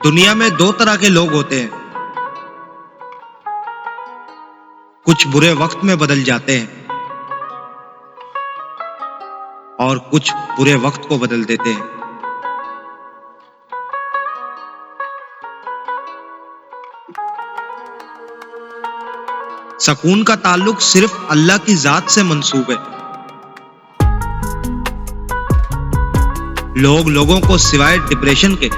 दुनिया में दो तरह के लोग होते हैं। कुछ बुरे वक्त में बदल जाते हैं और कुछ बुरे वक्त को बदल देते हैं। सुकून का ताल्लुक सिर्फ अल्लाह की जात से मंसूब है। लोग लोगों को सिवाय डिप्रेशन के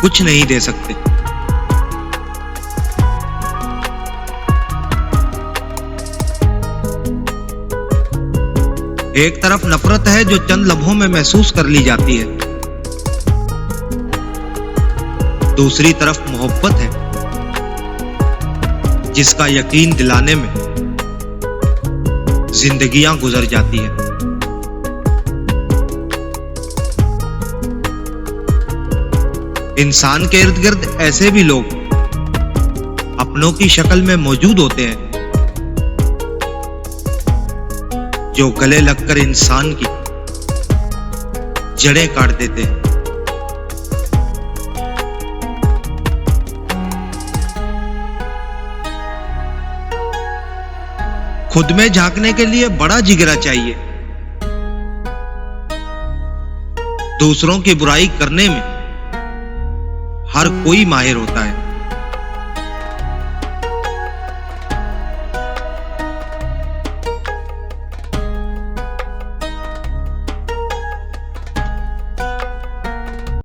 कुछ नहीं दे सकते। एक तरफ नफरत है जो चंद लम्हों में महसूस कर ली जाती है, दूसरी तरफ मोहब्बत है जिसका यकीन दिलाने में जिंदगियां गुजर जाती है। इंसान के इर्द गिर्द ऐसे भी लोग अपनों की शक्ल में मौजूद होते हैं जो गले लगकर इंसान की जड़ें काट देते हैं। खुद में झांकने के लिए बड़ा जिगरा चाहिए। दूसरों की बुराई करने में हर कोई माहिर होता है।